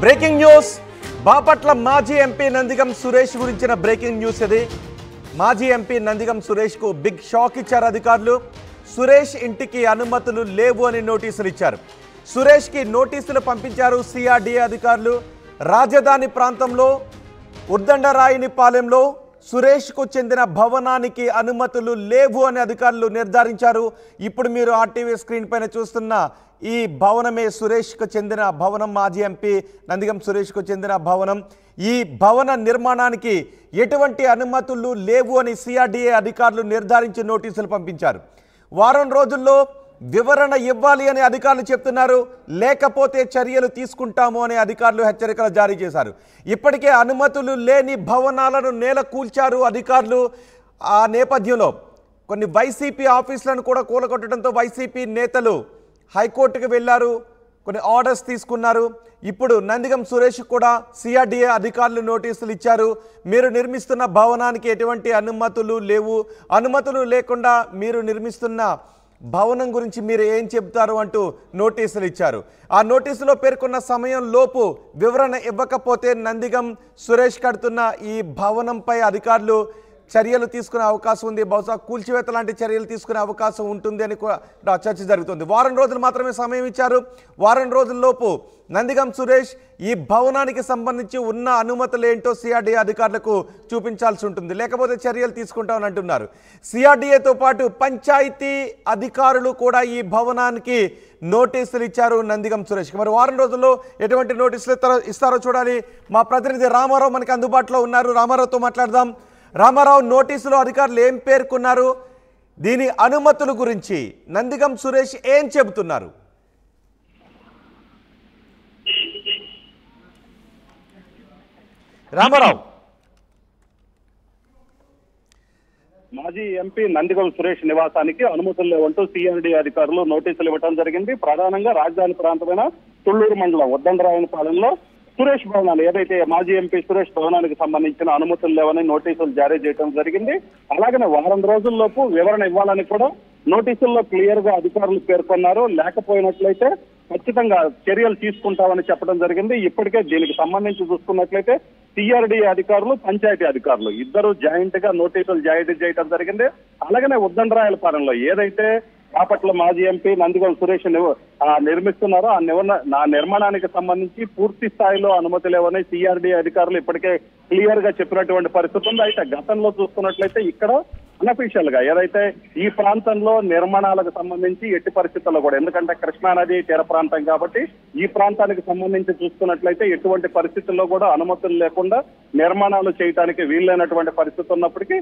Breaking news Bapatla మాజీ MP Nandigam Suresh గురించిన breaking news ఇది. మాజీ ఎంపీ నందిగం సురేష్ కు బిగ్ షాక్ ఇచ్చారు అధికారులు. సురేష్ ఇంటికి అనుమతులు లేవు అని నోటీసులు ఇచ్చారు. సురేష్ కి నోటీసులు పంపించారు సిఆర్డీఏ అధికారులు. రాజధాని ప్రాంతంలో ఉద్దండరాయునిపాలెంలో సురేష్ కు చెందిన భవనానికి అనుమతులు లేవు అని అధికారులు నిర్ధారించారు. ఇప్పుడు మీరు ఆర్టీవీ స్క్రీన్ పైన చూస్తున్న ఈ భవనమే సురేష్ కు చెందిన భవనం. మాజీ ఎంపీ నందిగం సురేష్ కు చెందిన భవనం. ఈ భవన నిర్మాణానికి ఎటువంటి అనుమతులు లేవు అని సిఆర్డీఏ అధికారులు నిర్ధారించి నోటీసులు పంపించారు. వారం రోజుల్లో వివరణ ఇవ్వాలి అని అధికారులు చెప్తున్నారు. లేకపోతే చర్యలు తీసుకుంటాము అని అధికారులు హెచ్చరికలు జారీ చేశారు. ఇప్పటికే అనుమతులు లేని భవనాలను నేల కూల్చారు అధికారులు. ఆ నేపథ్యంలో కొన్ని వైసీపీ ఆఫీసులను కూడా కూలగొట్టడంతో వైసీపీ నేతలు హైకోర్టుకు వెళ్లారు. కొన్ని ఆర్డర్స్ తీసుకున్నారు. ఇప్పుడు నందిగం సురేష్ కూడా సిఆర్డీఏ అధికారులు నోటీసులు ఇచ్చారు. మీరు నిర్మిస్తున్న భవనానికి ఎటువంటి అనుమతులు లేవు, అనుమతులు లేకుండా మీరు నిర్మిస్తున్న భవనం గురించి మీరు ఏం చెబుతారు అంటూ నోటీసులు ఇచ్చారు. ఆ నోటీసులో పేర్కొన్న సమయం లోపు వివరణ ఇవ్వకపోతే నందిగం సురేష్ కడుతున్న ఈ భవనంపై అధికారులు చర్యలు తీసుకునే అవకాశం ఉంది. బహుశా కూల్చివేత లాంటి చర్యలు తీసుకునే అవకాశం ఉంటుంది అని కూడా చర్చ జరుగుతుంది. వారం రోజులు మాత్రమే సమయం ఇచ్చారు. వారం రోజుల్లోపు నందిగం సురేష్ ఈ భవనానికి సంబంధించి ఉన్న అనుమతులు ఏంటో సిఆర్డీఏ అధికారులకు చూపించాల్సి ఉంటుంది. లేకపోతే చర్యలు తీసుకుంటామని అంటున్నారు. సిఆర్డీఏతో పాటు పంచాయతీ అధికారులు కూడా ఈ భవనానికి నోటీసులు ఇచ్చారు నందిగం సురేష్కి. మరి వారం రోజుల్లో ఎటువంటి నోటీసులు ఇస్తారో చూడాలి. మా ప్రతినిధి రామారావు మనకి అందుబాటులో ఉన్నారు. రామారావుతో మాట్లాడదాం. రామారావు, నోటీసులో అధికారులు ఏం పేర్కొన్నారు? దీని అనుమతుల గురించి నందిగం సురేష్ ఏం చెబుతున్నారు? రామారావు. మాజీ ఎంపీ నందిగం సురేష్ నివాసానికి అనుమతులు లేవంటూ సిఆర్డీ అధికారులు నోటీసులు ఇవ్వడం జరిగింది. ప్రధానంగా రాజధాని ప్రాంతమైన తుళ్లూరు మండలం ఉద్దండరాయునిపాలెంలో సురేష్ భవనాలు ఏదైతే మాజీ ఎంపీ సురేష్ భవనానికి సంబంధించిన అనుమతులు లేవని నోటీసులు జారీ చేయడం జరిగింది. అలాగనే వారం రోజుల్లోపు వివరణ ఇవ్వాలని కూడా నోటీసుల్లో క్లియర్ గా అధికారులు పేర్కొన్నారు. లేకపోయినట్లయితే ఖచ్చితంగా చర్యలు తీసుకుంటామని చెప్పడం జరిగింది. ఇప్పటికే దీనికి సంబంధించి చూసుకున్నట్లయితే సిఆర్డీ అధికారులు, పంచాయతీ అధికారులు ఇద్దరు జాయింట్ గా నోటీసులు జారీ చేయడం జరిగింది. అలాగనే ఉద్దండరాయులపాలెంలో ఏదైతే బాపట్ల మాజీ ఎంపీ నందిగం సురేష్ నిర్మిస్తున్నారో ఆ నిర్మాణానికి సంబంధించి పూర్తి స్థాయిలో అనుమతి లేవని సిఆర్డీ అధికారులు ఇప్పటికే క్లియర్ గా చెప్పినటువంటి పరిస్థితి ఉంది. అయితే గతంలో చూసుకున్నట్లయితే ఇక్కడ అన్అఫీషియల్ గా ఏదైతే ఈ ప్రాంతంలో నిర్మాణాలకు సంబంధించి ఎట్టి పరిస్థితుల్లో కూడా, ఎందుకంటే కృష్ణానది తీర ప్రాంతం కాబట్టి ఈ ప్రాంతానికి సంబంధించి చూసుకున్నట్లయితే ఎటువంటి పరిస్థితుల్లో కూడా అనుమతులు లేకుండా నిర్మాణాలు చేయడానికి వీలైనటువంటి పరిస్థితి ఉన్నప్పటికీ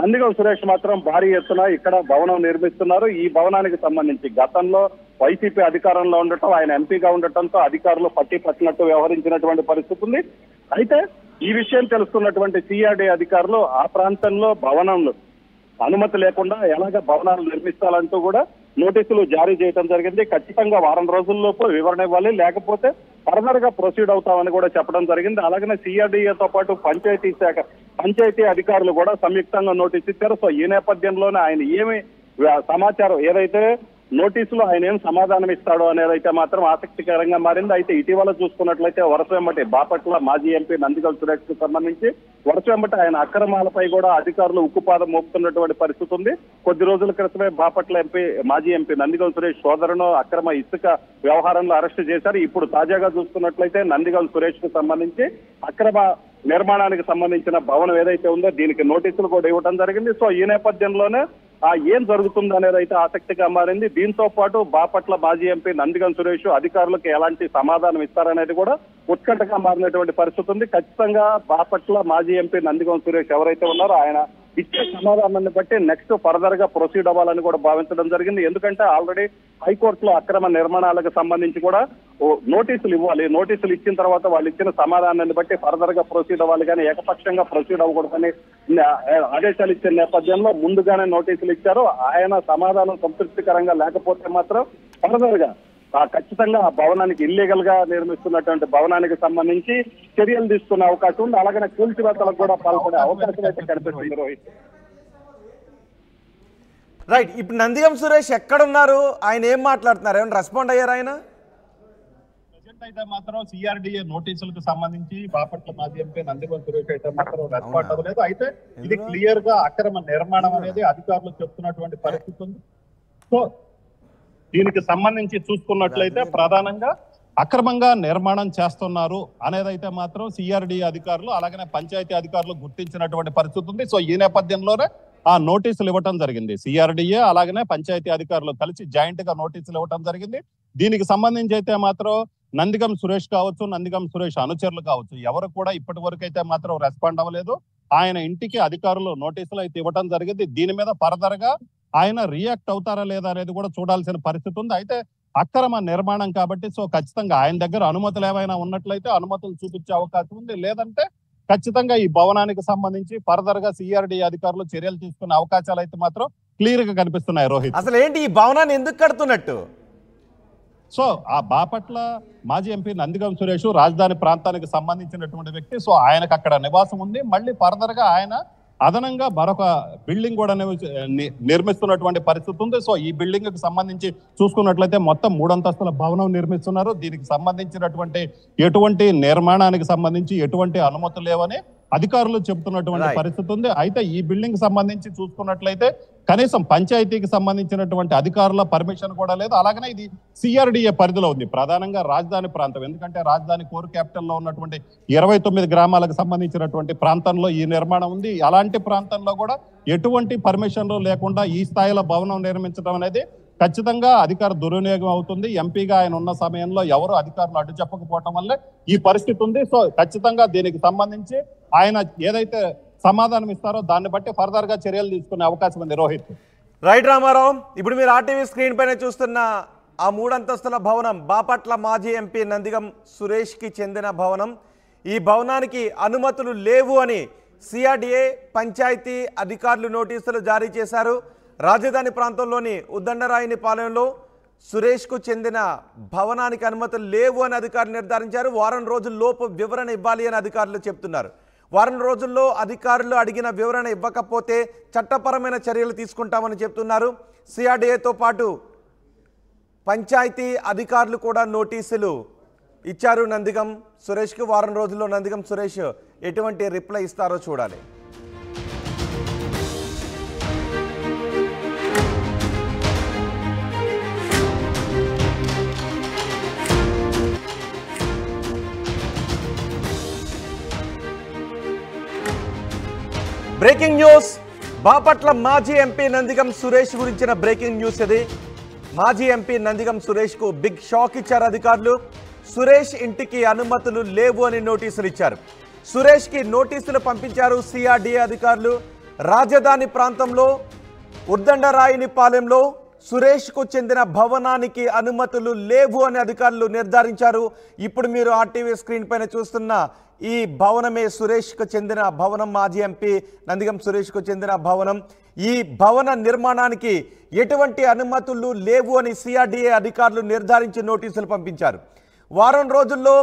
నందిగం సురేష్ మాత్రం భారీ ఎత్తున ఇక్కడ భవనం నిర్మిస్తున్నారు. ఈ భవనానికి సంబంధించి గతంలో వైసీపీ అధికారంలో ఉండటం, ఆయన ఎంపీగా ఉండటంతో అధికారులు పట్టినట్టు వ్యవహరించినటువంటి పరిస్థితి ఉంది. అయితే ఈ విషయం తెలుస్తున్నటువంటి సిఆర్డీ అధికారులు ఆ ప్రాంతంలో భవనంలో అనుమతి లేకుండా ఎలాగ భవనాలు నిర్మిస్తాలంటూ కూడా నోటీసులు జారీ చేయడం జరిగింది. ఖచ్చితంగా వారం రోజుల్లోపు వివరణ ఇవ్వాలి, లేకపోతే ఫర్దర్ గా ప్రొసీడ్ అవుతామని కూడా చెప్పడం జరిగింది. అలాగనే సిఆర్డీఏతో పాటు పంచాయతీ అధికారులు కూడా సంయుక్తంగా నోటీసు ఇచ్చారు. సో ఈ నేపథ్యంలోనే ఆయన ఏమి సమాచారం ఏదైతే నోటీసులో ఆయన ఏం సమాధానం ఇస్తాడో అనేది అయితే మాత్రం ఆసక్తికరంగా మారింది. అయితే ఇటీవల చూసుకున్నట్లయితే వరుస వెంబటి బాపట్ల మాజీ ఎంపీ నందిగం సురేష్ కు సంబంధించి వరుస వెంబటి ఆయన అక్రమాలపై కూడా అధికారులు ఉక్కుపాదం మోపుతున్నటువంటి పరిస్థితి ఉంది. కొద్ది రోజుల క్రితమే బాపట్ల మాజీ ఎంపీ నందిగం సురేష్ సోదరును అక్రమ ఇసుక వ్యవహారంలో అరెస్టు చేశారు. ఇప్పుడు తాజాగా చూసుకున్నట్లయితే నందిగం సురేష్ కు సంబంధించి అక్రమ నిర్మాణానికి సంబంధించిన భవనం ఏదైతే ఉందో దీనికి నోటీసులు కూడా ఇవ్వడం జరిగింది. సో ఈ నేపథ్యంలోనే ఏం జరుగుతుంది అనేది అయితే ఆసక్తిగా మారింది. దీంతో పాటు బాపట్ల మాజీ ఎంపీ నందిగం సురేష్ అధికారులకు ఎలాంటి సమాధానం ఇస్తారనేది కూడా ఉత్కంఠగా మారినటువంటి పరిస్థితి ఉంది. ఖచ్చితంగా బాపట్ల మాజీ ఎంపీ నందిగం సురేష్ ఎవరైతే ఉన్నారో ఆయన ఇచ్చే సమాధానాన్ని బట్టి నెక్స్ట్ ఫర్దర్ గా ప్రొసీడ్ అవ్వాలని కూడా భావించడం జరిగింది. ఎందుకంటే ఆల్రెడీ హైకోర్టులో అక్రమ నిర్మాణాలకు సంబంధించి కూడా నోటీసులు ఇవ్వాలి. నోటీసులు ఇచ్చిన తర్వాత వాళ్ళు ఇచ్చిన సమాధానాన్ని బట్టి ఫర్దర్ గా ప్రొసీడ్ అవ్వాలి, కానీ ఏకపక్షంగా ప్రొసీడ్ అవ్వకూడదని ఆదేశాలు ఇచ్చిన నేపథ్యంలో ముందుగానే నోటీసులు ఇచ్చారు. ఆయన సమాధానం సంతృప్తికరంగా లేకపోతే మాత్రం ఫర్దర్ గా ఖచ్చితంగా ఆ భవనానికి ఇల్లీగల్ గా నిర్మిస్తున్నటువంటి భవనానికి సంబంధించి చర్యలు తీసుకునే అవకాశం ఉంది. అలాగనే కూల్చివేతలకు కూడా పాల్పడే అవకాశం అయితే కనిపిస్తుంది. రోహిత్, రైట్. ఇప్పుడు నందిగం సురేష్ ఎక్కడున్నారు? ఆయన ఏం మాట్లాడుతున్నారు? ఏమైనా రెస్పాండ్ అయ్యారు ఆయన? అయితే మాత్రం సిఆర్డిఏ నోటీసులకు సంబంధించి బాపట్ల మాజీ ఎంపీ నందిగం సురేష్ అయితే మాత్రం రెస్పాండ్ అవ్వలేదు. అయితే ఇది క్లియర్ గా అక్రమ నిర్మాణం అనేది అధికారులు చెప్తున్నటువంటి పరిస్థితి ఉంది. సో దీనికి సంబంధించి చూసుకున్నట్లయితే ప్రధానంగా అక్రమంగా నిర్మాణం చేస్తున్నారు అనేదైతే మాత్రం సిఆర్డిఏ అధికారులు అలాగనే పంచాయతీ అధికారులు గుర్తించినటువంటి పరిస్థితి ఉంది. సో ఈ నేపథ్యంలోనే ఆ నోటీసులు ఇవ్వటం జరిగింది. సిఆర్డిఏ అలాగనే పంచాయతీ అధికారులు కలిసి జాయింట్ గా నోటీసులు ఇవ్వటం జరిగింది. దీనికి సంబంధించి అయితే మాత్రం నందిగం సురేష్ కావచ్చు, నందిగం సురేష్ అనుచరులు కావచ్చు, ఎవరు కూడా ఇప్పటి వరకు అయితే మాత్రం రెస్పాండ్ అవ్వలేదు. ఆయన ఇంటికి అధికారులు నోటీసులు అయితే ఇవ్వటం జరిగింది. దీని మీద ఫర్దర్ గా ఆయన రియాక్ట్ అవుతారా లేదా అనేది కూడా చూడాల్సిన పరిస్థితి ఉంది. అయితే అక్రమ నిర్మాణం కాబట్టి సో ఖచ్చితంగా ఆయన దగ్గర అనుమతులు ఏమైనా ఉన్నట్లయితే అనుమతులు చూపించే అవకాశం ఉంది. లేదంటే ఖచ్చితంగా ఈ భవనానికి సంబంధించి ఫర్దర్ గా సిఆర్డిఏ అధికారులు చర్యలు తీసుకునే అవకాశాలు అయితే మాత్రం క్లియర్ గా కనిపిస్తున్నాయి. రోహిత్, అసలు ఏంటి ఈ భవనాన్ని ఎందుకు కడుతున్నట్టు? సో ఆ బాపట్ల మాజీ ఎంపీ నందిగం సురేష్ రాజధాని ప్రాంతానికి సంబంధించినటువంటి వ్యక్తి. సో ఆయనకు అక్కడ నివాసం ఉంది. మళ్ళీ ఫర్దర్ గా ఆయన అదనంగా మరొక బిల్డింగ్ కూడా నిర్మిస్తున్నటువంటి పరిస్థితి ఉంది. సో ఈ బిల్డింగ్ కి సంబంధించి చూసుకున్నట్లయితే మొత్తం 3 అంతస్తుల భవనం నిర్మిస్తున్నారు. దీనికి సంబంధించినటువంటి ఎటువంటి నిర్మాణానికి సంబంధించి ఎటువంటి అనుమతులు లేవని అధికారులు చెబుతున్నటువంటి పరిస్థితి ఉంది. అయితే ఈ బిల్డింగ్ సంబంధించి చూసుకున్నట్లయితే కనీసం పంచాయతీకి సంబంధించినటువంటి అధికారుల పర్మిషన్ కూడా లేదు. అలాగనే ఇది సిఆర్డిఏ పరిధిలో ఉంది, ప్రధానంగా రాజధాని ప్రాంతం. ఎందుకంటే రాజధాని కోర్ క్యాపిటల్ లో ఉన్నటువంటి 29 గ్రామాలకు సంబంధించినటువంటి ప్రాంతంలో ఈ నిర్మాణం ఉంది. అలాంటి ప్రాంతంలో కూడా ఎటువంటి పర్మిషన్లు లేకుండా ఈ స్థాయిలో భవనం నిర్మించడం అనేది ఖచ్చితంగా అధికార దుర్వినియోగం అవుతుంది. ఎంపీగా ఆయన ఉన్న సమయంలో ఎవరు అధికారులు అడ్డు చెప్పకపోవటం వల్లే ఈ పరిస్థితి ఉంది. సో ఖచ్చితంగా దీనికి సంబంధించి ఆయన ఏదైతే సమాధానం ఇస్తారో దాన్ని బట్టి ఫర్దర్ గా చర్యలు తీసుకునే అవకాశం ఉంది. రోహిత్, రైట్ రామారావు, ఇప్పుడు మీరు ఆర్టీవీ స్క్రీన్ పైన చూస్తున్న ఆ 3 అంతస్తుల భవనం బాపట్ల మాజీ ఎంపీ నందిగం సురేష్ కి చెందిన భవనం. ఈ భవనానికి అనుమతులు లేవు అని సిఆర్డిఏ పంచాయతీ అధికారులు నోటీసులు జారీ చేశారు. రాజధాని ప్రాంతంలోని ఉద్దండరాయునిపాలెంలో సురేష్కు చెందిన భవనానికి అనుమతులు లేవు అని అధికారులు నిర్ధారించారు. వారం రోజుల్లోపు వివరణ ఇవ్వాలి అని అధికారులు చెప్తున్నారు. వారం రోజుల్లో అధికారులు అడిగిన వివరణ ఇవ్వకపోతే చట్టపరమైన చర్యలు తీసుకుంటామని చెప్తున్నారు. సిఆర్డిఏతో పాటు పంచాయతీ అధికారులు కూడా నోటీసులు ఇచ్చారు నందిగం సురేష్కు. వారం రోజుల్లో నందిగం సురేష్ ఎటువంటి రిప్లై ఇస్తారో చూడాలి. బ్రేకింగ్ న్యూస్, బాపట్ల మాజీ ఎంపీ నందిగం సురేష్ గురించిన బ్రేకింగ్ న్యూస్ ఇది. మాజీ ఎంపీ నందిగం సురేష్కు బిగ్ షాక్ ఇచ్చారు అధికారులు. సురేష్ ఇంటికి అనుమతులు లేవు అని నోటీసులు ఇచ్చారు. సురేష్కి నోటీసులు పంపించారు సిఆర్డిఏ అధికారులు. రాజధాని ప్రాంతంలో ఉద్దండరాయునిపాలెంలో సురేష్కు చెందిన భవనానికి అనుమతులు లేవు అని అధికారులు నిర్ధారించారు. ఇప్పుడు మీరు ఆర్టీవీ స్క్రీన్ పైన చూస్తున్న ఈ భవనమే సురేష్కు చెందిన భవనం. మాజీ ఎంపీ నందిగం సురేష్కు చెందిన భవనం. ఈ భవన నిర్మాణానికి ఎటువంటి అనుమతులు లేవు అని సిఆర్డిఏ అధికారులు నిర్ధారించి నోటీసులు పంపించారు. వారం రోజుల్లో